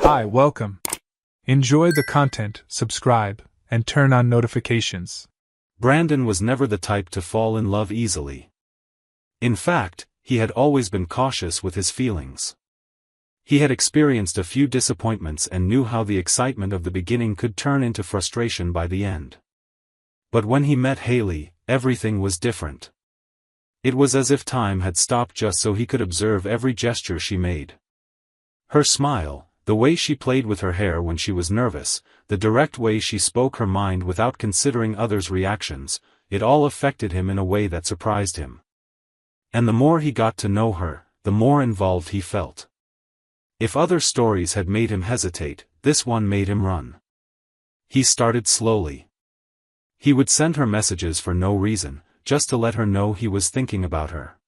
Hi, welcome. Enjoy the content, subscribe, and turn on notifications. Brandon was never the type to fall in love easily. In fact, he had always been cautious with his feelings. He had experienced a few disappointments and knew how the excitement of the beginning could turn into frustration by the end. But when he met Haley, everything was different. It was as if time had stopped just so he could observe every gesture she made. Her smile, the way she played with her hair when she was nervous, the direct way she spoke her mind without considering others' reactions, it all affected him in a way that surprised him. And the more he got to know her, the more involved he felt. If other stories had made him hesitate, this one made him run. He started slowly. He would send her messages for no reason, just to let her know he was thinking about her.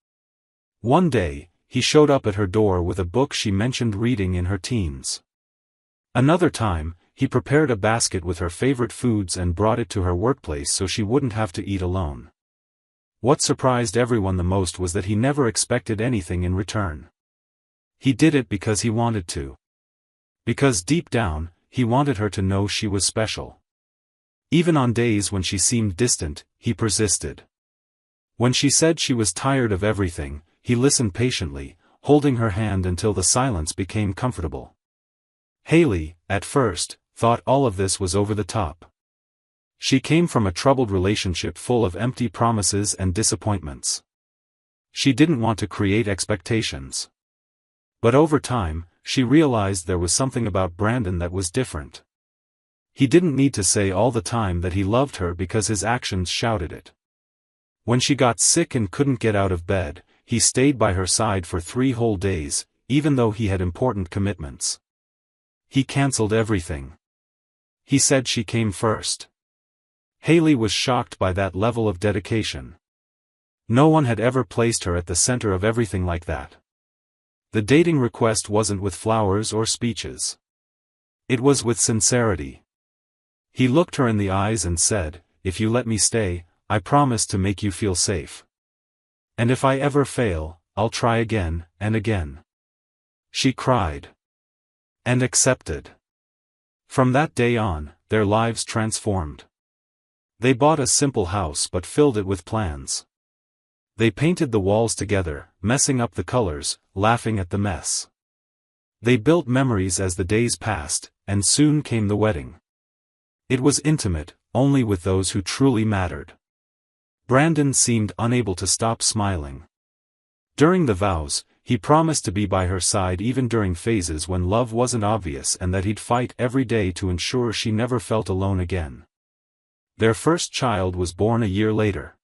One day, he showed up at her door with a book she mentioned reading in her teens. Another time, he prepared a basket with her favorite foods and brought it to her workplace so she wouldn't have to eat alone. What surprised everyone the most was that he never expected anything in return. He did it because he wanted to. Because deep down, he wanted her to know she was special. Even on days when she seemed distant, he persisted. When she said she was tired of everything, he listened patiently, holding her hand until the silence became comfortable. Haley, at first, thought all of this was over the top. She came from a troubled relationship full of empty promises and disappointments. She didn't want to create expectations. But over time, she realized there was something about Brandon that was different. He didn't need to say all the time that he loved her because his actions shouted it. When she got sick and couldn't get out of bed, he stayed by her side for 3 whole days, even though he had important commitments. He canceled everything. He said she came first. Haley was shocked by that level of dedication. No one had ever placed her at the center of everything like that. The dating request wasn't with flowers or speeches. It was with sincerity. He looked her in the eyes and said, "If you let me stay, I promise to make you feel safe. And if I ever fail, I'll try again and again." She cried. And accepted. From that day on, their lives transformed. They bought a simple house but filled it with plans. They painted the walls together, messing up the colors, laughing at the mess. They built memories as the days passed, and soon came the wedding. It was intimate, only with those who truly mattered. Brandon seemed unable to stop smiling. During the vows, he promised to be by her side even during phases when love wasn't obvious and that he'd fight every day to ensure she never felt alone again. Their first child was born a year later.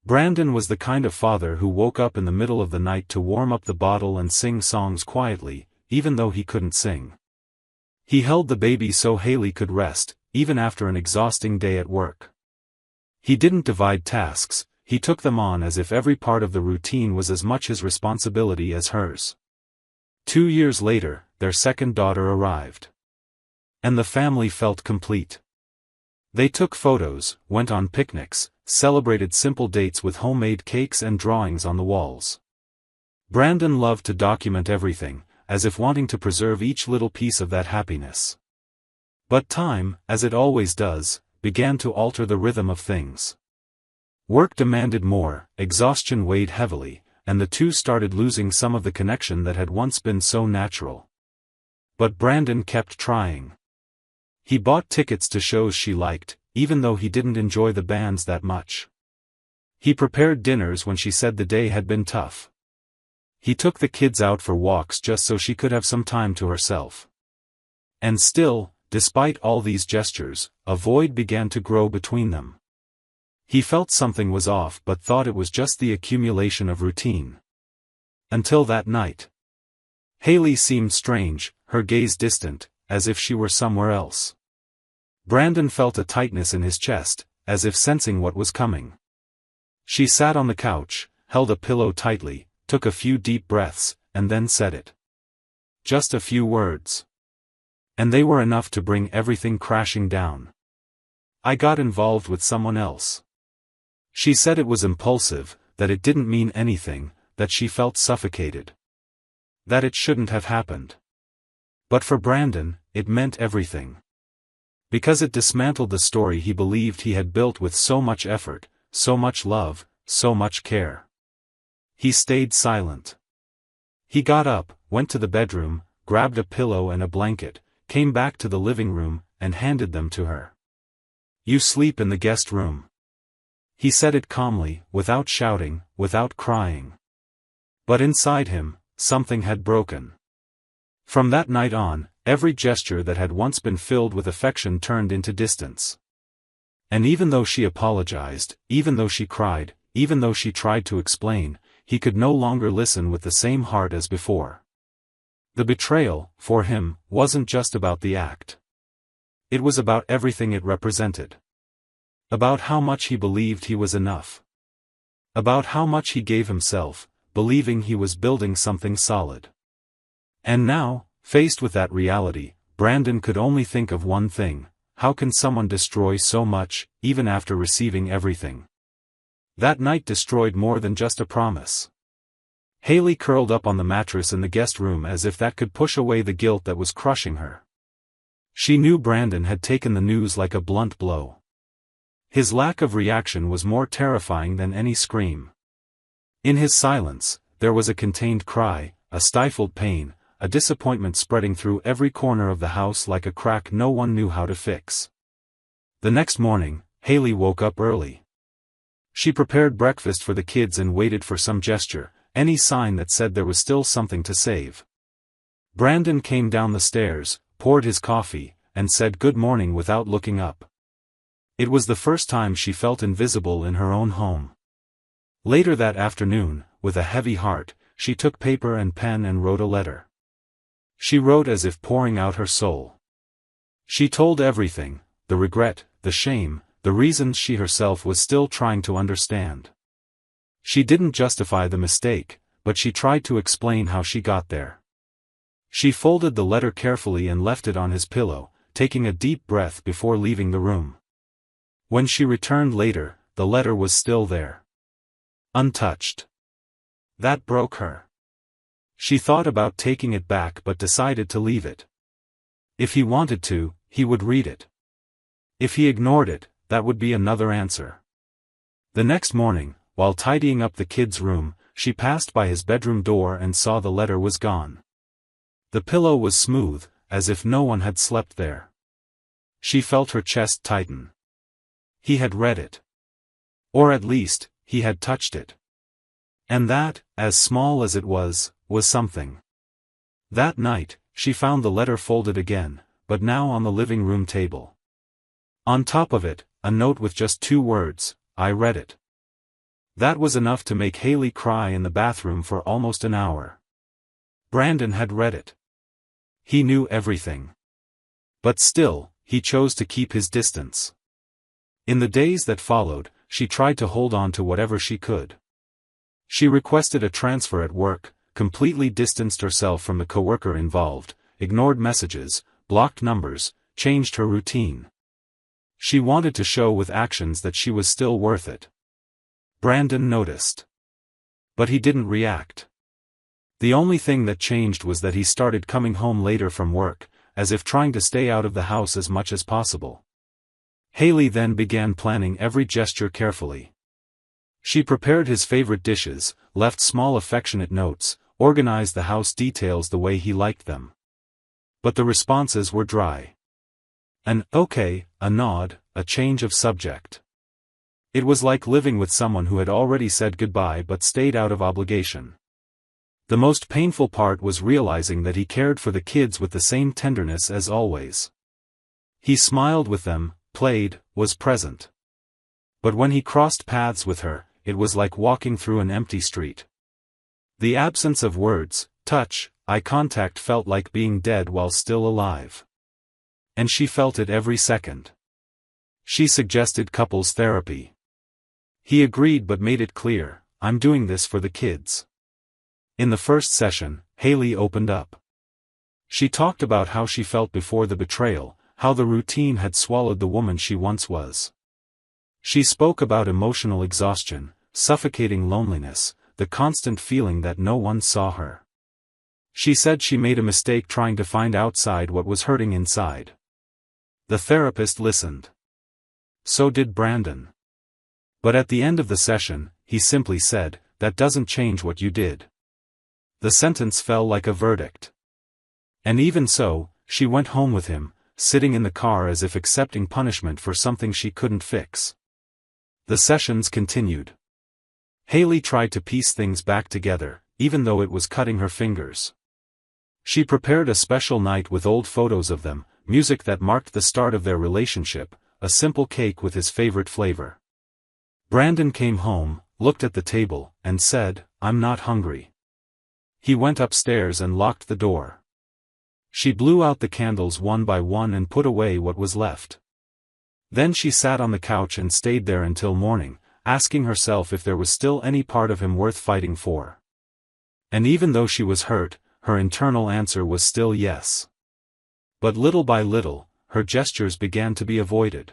Brandon was the kind of father who woke up in the middle of the night to warm up the bottle and sing songs quietly, even though he couldn't sing. He held the baby so Haley could rest, even after an exhausting day at work. He didn't divide tasks, he took them on as if every part of the routine was as much his responsibility as hers. 2 years later, their second daughter arrived. And the family felt complete. They took photos, went on picnics, celebrated simple dates with homemade cakes and drawings on the walls. Brandon loved to document everything, as if wanting to preserve each little piece of that happiness. But time, as it always does, began to alter the rhythm of things. Work demanded more, exhaustion weighed heavily, and the two started losing some of the connection that had once been so natural. But Brandon kept trying. He bought tickets to shows she liked, even though he didn't enjoy the bands that much. He prepared dinners when she said the day had been tough. He took the kids out for walks just so she could have some time to herself. And still, despite all these gestures, a void began to grow between them. He felt something was off but thought it was just the accumulation of routine. Until that night. Haley seemed strange, her gaze distant, as if she were somewhere else. Brandon felt a tightness in his chest, as if sensing what was coming. She sat on the couch, held a pillow tightly, took a few deep breaths, and then said it. Just a few words. And they were enough to bring everything crashing down. "I got involved with someone else." She said it was impulsive, that it didn't mean anything, that she felt suffocated. That it shouldn't have happened. But for Brandon, it meant everything. Because it dismantled the story he believed he had built with so much effort, so much love, so much care. He stayed silent. He got up, went to the bedroom, grabbed a pillow and a blanket, came back to the living room, and handed them to her. "You sleep in the guest room." He said it calmly, without shouting, without crying. But inside him, something had broken. From that night on, every gesture that had once been filled with affection turned into distance. And even though she apologized, even though she cried, even though she tried to explain, he could no longer listen with the same heart as before. The betrayal, for him, wasn't just about the act. It was about everything it represented. About how much he believed he was enough. About how much he gave himself, believing he was building something solid. And now, faced with that reality, Brandon could only think of one thing: how can someone destroy so much, even after receiving everything? That night destroyed more than just a promise. Haley curled up on the mattress in the guest room as if that could push away the guilt that was crushing her. She knew Brandon had taken the news like a blunt blow. His lack of reaction was more terrifying than any scream. In his silence, there was a contained cry, a stifled pain, a disappointment spreading through every corner of the house like a crack no one knew how to fix. The next morning, Haley woke up early. She prepared breakfast for the kids and waited for some gesture, any sign that said there was still something to save. Brandon came down the stairs, poured his coffee, and said good morning without looking up. It was the first time she felt invisible in her own home. Later that afternoon, with a heavy heart, she took paper and pen and wrote a letter. She wrote as if pouring out her soul. She told everything: the regret, the shame, the reasons she herself was still trying to understand. She didn't justify the mistake, but she tried to explain how she got there. She folded the letter carefully and left it on his pillow, taking a deep breath before leaving the room. When she returned later, the letter was still there. Untouched. That broke her. She thought about taking it back but decided to leave it. If he wanted to, he would read it. If he ignored it, that would be another answer. The next morning, while tidying up the kids' room, she passed by his bedroom door and saw the letter was gone. The pillow was smooth, as if no one had slept there. She felt her chest tighten. He had read it. Or at least, he had touched it. And that, as small as it was something. That night, she found the letter folded again, but now on the living room table. On top of it, a note with just 2 words: "I read it." That was enough to make Haley cry in the bathroom for almost an hour. Brandon had read it. He knew everything. But still, he chose to keep his distance. In the days that followed, she tried to hold on to whatever she could. She requested a transfer at work, completely distanced herself from the coworker involved, ignored messages, blocked numbers, changed her routine. She wanted to show with actions that she was still worth it. Brandon noticed. But he didn't react. The only thing that changed was that he started coming home later from work, as if trying to stay out of the house as much as possible. Haley then began planning every gesture carefully. She prepared his favorite dishes, left small affectionate notes, organized the house details the way he liked them. But the responses were dry. An okay, a nod, a change of subject. It was like living with someone who had already said goodbye but stayed out of obligation. The most painful part was realizing that he cared for the kids with the same tenderness as always. He smiled with them, played, was present. But when he crossed paths with her, it was like walking through an empty street. The absence of words, touch, eye contact felt like being dead while still alive. And she felt it every second. She suggested couples therapy. He agreed but made it clear, "I'm doing this for the kids." In the first session, Haley opened up. She talked about how she felt before the betrayal, how the routine had swallowed the woman she once was. She spoke about emotional exhaustion, suffocating loneliness, the constant feeling that no one saw her. She said she made a mistake trying to find outside what was hurting inside. The therapist listened. So did Brandon. But at the end of the session, he simply said, "That doesn't change what you did." The sentence fell like a verdict. And even so, she went home with him, sitting in the car as if accepting punishment for something she couldn't fix. The sessions continued. Haley tried to piece things back together, even though it was cutting her fingers. She prepared a special night with old photos of them, music that marked the start of their relationship, a simple cake with his favorite flavor. Brandon came home, looked at the table, and said, "I'm not hungry." He went upstairs and locked the door. She blew out the candles one by one and put away what was left. Then she sat on the couch and stayed there until morning, asking herself if there was still any part of him worth fighting for. And even though she was hurt, her internal answer was still yes. But little by little, her gestures began to be avoided.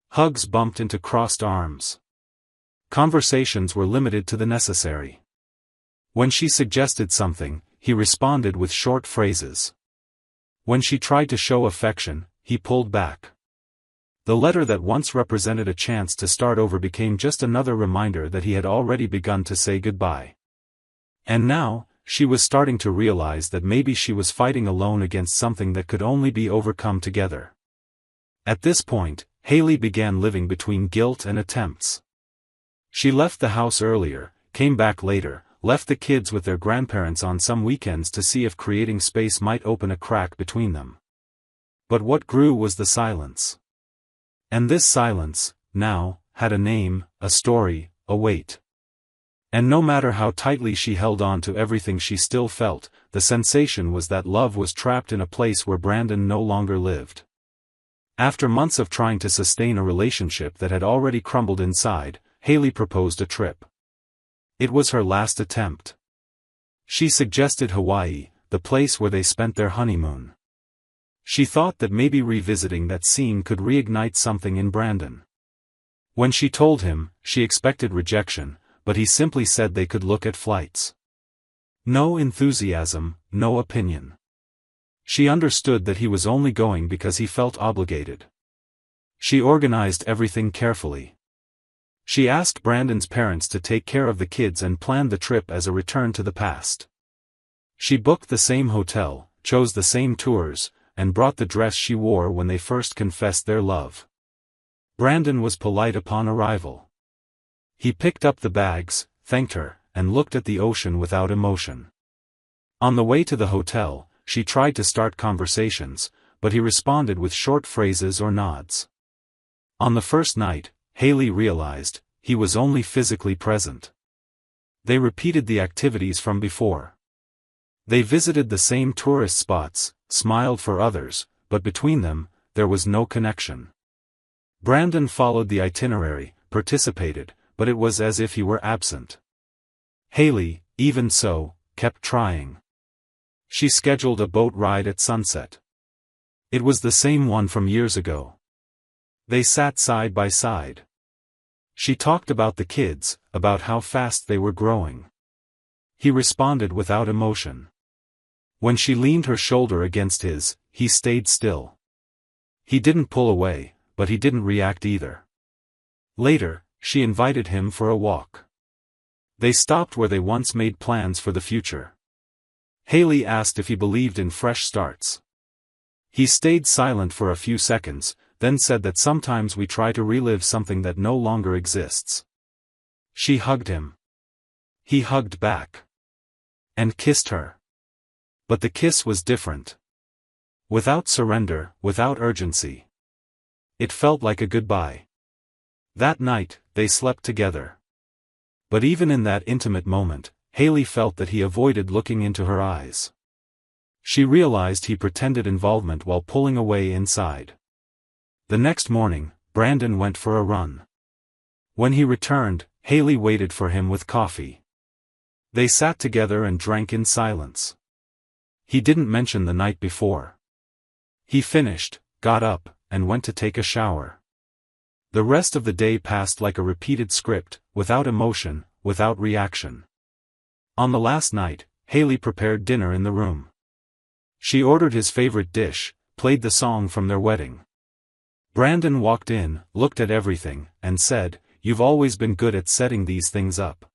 Hugs bumped into crossed arms. Conversations were limited to the necessary. When she suggested something, he responded with short phrases. When she tried to show affection, he pulled back. The letter that once represented a chance to start over became just another reminder that he had already begun to say goodbye. And now, she was starting to realize that maybe she was fighting alone against something that could only be overcome together. At this point, Haley began living between guilt and attempts. She left the house earlier, came back later, left the kids with their grandparents on some weekends to see if creating space might open a crack between them. But what grew was the silence. And this silence, now, had a name, a story, a weight. And no matter how tightly she held on to everything she still felt, the sensation was that love was trapped in a place where Brandon no longer lived. After months of trying to sustain a relationship that had already crumbled inside, Haley proposed a trip. It was her last attempt. She suggested Hawaii, the place where they spent their honeymoon. She thought that maybe revisiting that scene could reignite something in Brandon. When she told him, she expected rejection, but he simply said they could look at flights. No enthusiasm, no opinion. She understood that he was only going because he felt obligated. She organized everything carefully. She asked Brandon's parents to take care of the kids and planned the trip as a return to the past. She booked the same hotel, chose the same tours, and brought the dress she wore when they first confessed their love. Brandon was polite upon arrival. He picked up the bags, thanked her, and looked at the ocean without emotion. On the way to the hotel, she tried to start conversations, but he responded with short phrases or nods. On the first night, Haley realized, he was only physically present. They repeated the activities from before. They visited the same tourist spots, smiled for others, but between them, there was no connection. Brandon followed the itinerary, participated, but it was as if he were absent. Haley, even so, kept trying. She scheduled a boat ride at sunset. It was the same one from years ago. They sat side by side. She talked about the kids, about how fast they were growing. He responded without emotion. When she leaned her shoulder against his, he stayed still. He didn't pull away, but he didn't react either. Later, she invited him for a walk. They stopped where they once made plans for the future. Haley asked if he believed in fresh starts. He stayed silent for a few seconds, then said that sometimes we try to relive something that no longer exists. She hugged him. He hugged back. And kissed her. But the kiss was different. Without surrender, without urgency. It felt like a goodbye. That night, they slept together. But even in that intimate moment, Haley felt that he avoided looking into her eyes. She realized he pretended involvement while pulling away inside. The next morning, Brandon went for a run. When he returned, Haley waited for him with coffee. They sat together and drank in silence. He didn't mention the night before. He finished, got up, and went to take a shower. The rest of the day passed like a repeated script, without emotion, without reaction. On the last night, Haley prepared dinner in the room. She ordered his favorite dish, played the song from their wedding. Brandon walked in, looked at everything, and said, "You've always been good at setting these things up."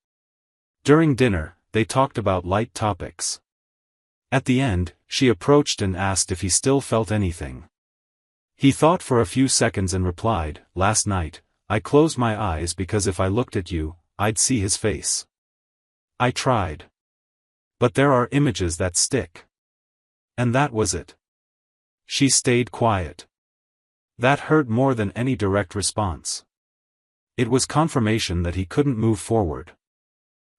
During dinner, they talked about light topics. At the end, she approached and asked if he still felt anything. He thought for a few seconds and replied, "Last night, I closed my eyes because if I looked at you, I'd see his face. I tried. But there are images that stick. And that was it." She stayed quiet. That hurt more than any direct response. It was confirmation that he couldn't move forward.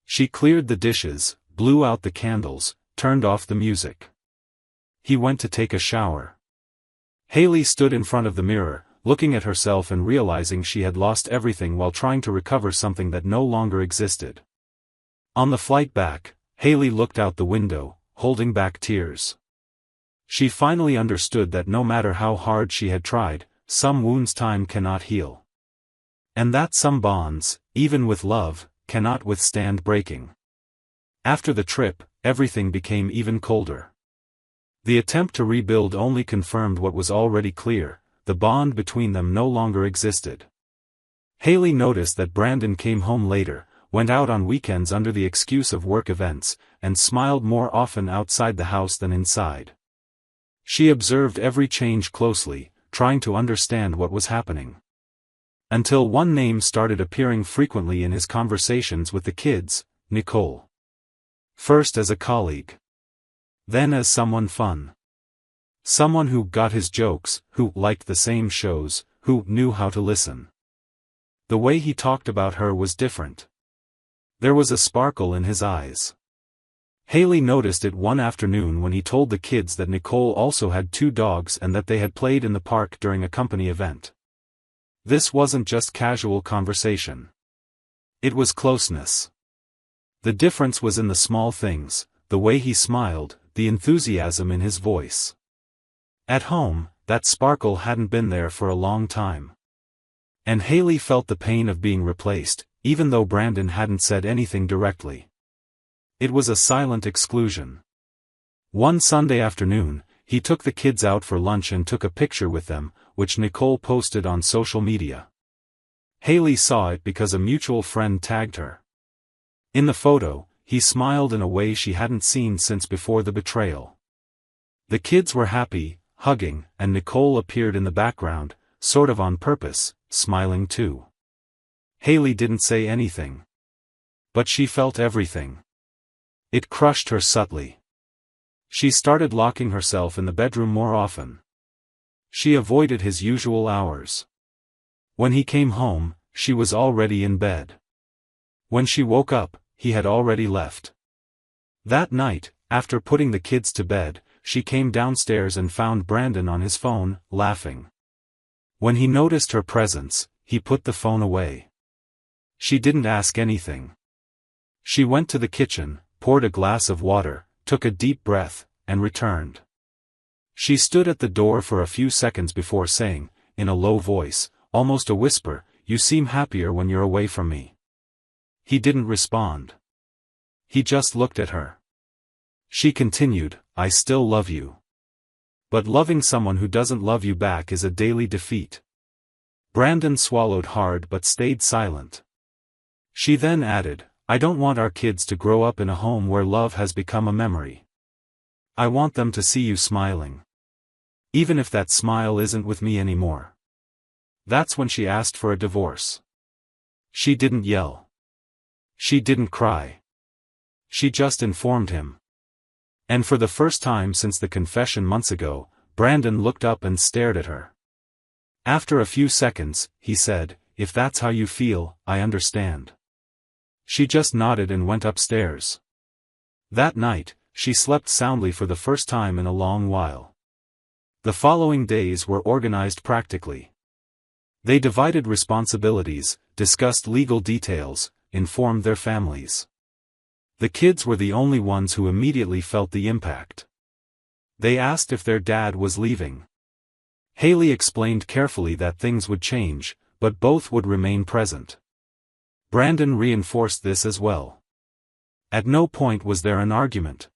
She cleared the dishes, blew out the candles, turned off the music. He went to take a shower. Haley stood in front of the mirror, looking at herself and realizing she had lost everything while trying to recover something that no longer existed. On the flight back, Haley looked out the window, holding back tears. She finally understood that no matter how hard she had tried, some wounds time cannot heal. And that some bonds, even with love, cannot withstand breaking. After the trip, everything became even colder. The attempt to rebuild only confirmed what was already clear: the bond between them no longer existed. Haley noticed that Brandon came home later, went out on weekends under the excuse of work events, and smiled more often outside the house than inside. She observed every change closely, trying to understand what was happening. Until one name started appearing frequently in his conversations with the kids: Nicole. First as a colleague. Then as someone fun. Someone who got his jokes, who liked the same shows, who knew how to listen. The way he talked about her was different. There was a sparkle in his eyes. Haley noticed it one afternoon when he told the kids that Nicole also had 2 dogs and that they had played in the park during a company event. This wasn't just casual conversation. It was closeness. The difference was in the small things: the way he smiled, the enthusiasm in his voice. At home, that sparkle hadn't been there for a long time. And Haley felt the pain of being replaced, even though Brandon hadn't said anything directly. It was a silent exclusion. One Sunday afternoon, he took the kids out for lunch and took a picture with them, which Nicole posted on social media. Haley saw it because a mutual friend tagged her. In the photo, he smiled in a way she hadn't seen since before the betrayal. The kids were happy, hugging, and Nicole appeared in the background, sort of on purpose, smiling too. Haley didn't say anything. But she felt everything. It crushed her subtly. She started locking herself in the bedroom more often. She avoided his usual hours. When he came home, she was already in bed. When she woke up, he had already left. That night, after putting the kids to bed, she came downstairs and found Brandon on his phone, laughing. When he noticed her presence, he put the phone away. She didn't ask anything. She went to the kitchen, poured a glass of water, took a deep breath, and returned. She stood at the door for a few seconds before saying, in a low voice, almost a whisper, "You seem happier when you're away from me." He didn't respond. He just looked at her. She continued, "I still love you. But loving someone who doesn't love you back is a daily defeat." Brandon swallowed hard but stayed silent. She then added, "I don't want our kids to grow up in a home where love has become a memory. I want them to see you smiling. Even if that smile isn't with me anymore." That's when she asked for a divorce. She didn't yell. She didn't cry. She just informed him. And for the first time since the confession months ago, Brandon looked up and stared at her. After a few seconds, he said, "If that's how you feel, I understand." She just nodded and went upstairs. That night, she slept soundly for the first time in a long while. The following days were organized practically. They divided responsibilities, discussed legal details, informed their families. The kids were the only ones who immediately felt the impact. They asked if their dad was leaving. Haley explained carefully that things would change, but both would remain present. Brandon reinforced this as well. At no point was there an argument.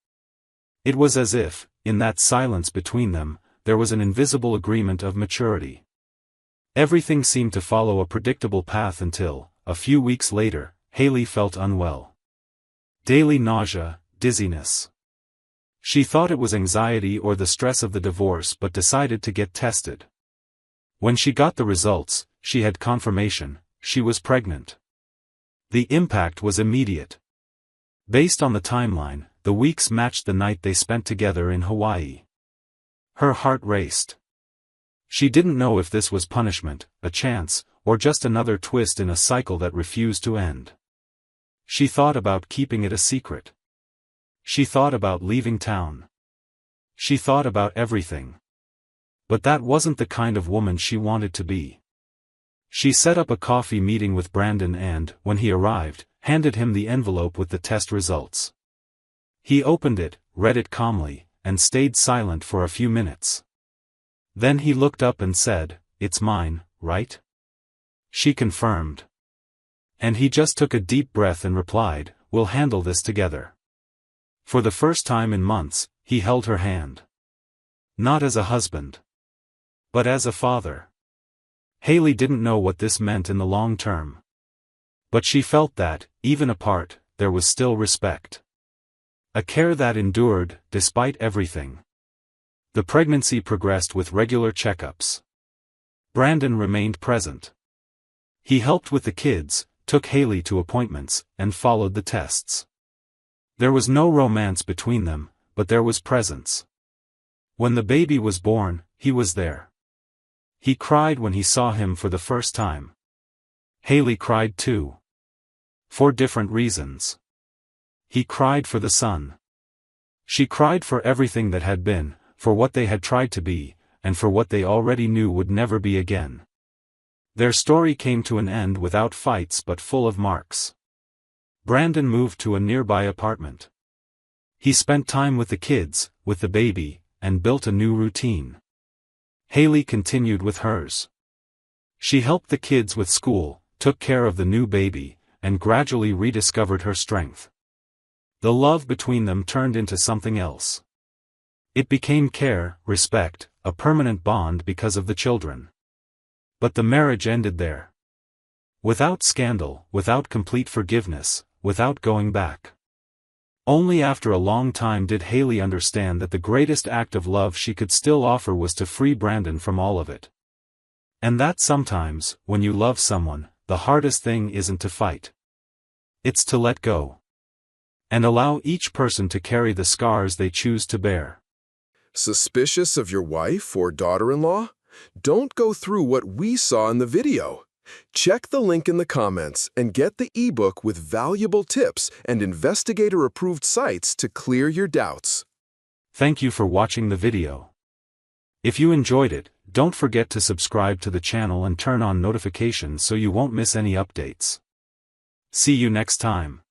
It was as if, in that silence between them, there was an invisible agreement of maturity. Everything seemed to follow a predictable path until, a few weeks later, Haley felt unwell. Daily nausea, dizziness. She thought it was anxiety or the stress of the divorce but decided to get tested. When she got the results, she had confirmation, she was pregnant. The impact was immediate. Based on the timeline, the weeks matched the night they spent together in Hawaii. Her heart raced. She didn't know if this was punishment, a chance, or just another twist in a cycle that refused to end. She thought about keeping it a secret. She thought about leaving town. She thought about everything. But that wasn't the kind of woman she wanted to be. She set up a coffee meeting with Brandon and, when he arrived, handed him the envelope with the test results. He opened it, read it calmly, and stayed silent for a few minutes. Then he looked up and said, "It's mine, right?" She confirmed. And he just took a deep breath and replied, "We'll handle this together." For the first time in months, he held her hand. Not as a husband, but as a father. Haley didn't know what this meant in the long term. But she felt that, even apart, there was still respect. A care that endured, despite everything. The pregnancy progressed with regular checkups. Brandon remained present. He helped with the kids, took Haley to appointments, and followed the tests. There was no romance between them, but there was presence. When the baby was born, he was there. He cried when he saw him for the first time. Haley cried too. For different reasons. He cried for the son. She cried for everything that had been, for what they had tried to be, and for what they already knew would never be again. Their story came to an end without fights but full of marks. Brandon moved to a nearby apartment. He spent time with the kids, with the baby, and built a new routine. Haley continued with hers. She helped the kids with school, took care of the new baby, and gradually rediscovered her strength. The love between them turned into something else. It became care, respect, a permanent bond because of the children. But the marriage ended there. Without scandal, without complete forgiveness, without going back. Only after a long time did Haley understand that the greatest act of love she could still offer was to free Brandon from all of it. And that sometimes, when you love someone, the hardest thing isn't to fight. It's to let go. And allow each person to carry the scars they choose to bear. Suspicious of your wife or daughter-in-law? Don't go through what we saw in the video. Check the link in the comments and get the ebook with valuable tips and investigator-approved sites to clear your doubts. Thank you for watching the video. If you enjoyed it, don't forget to subscribe to the channel and turn on notifications so you won't miss any updates. See you next time.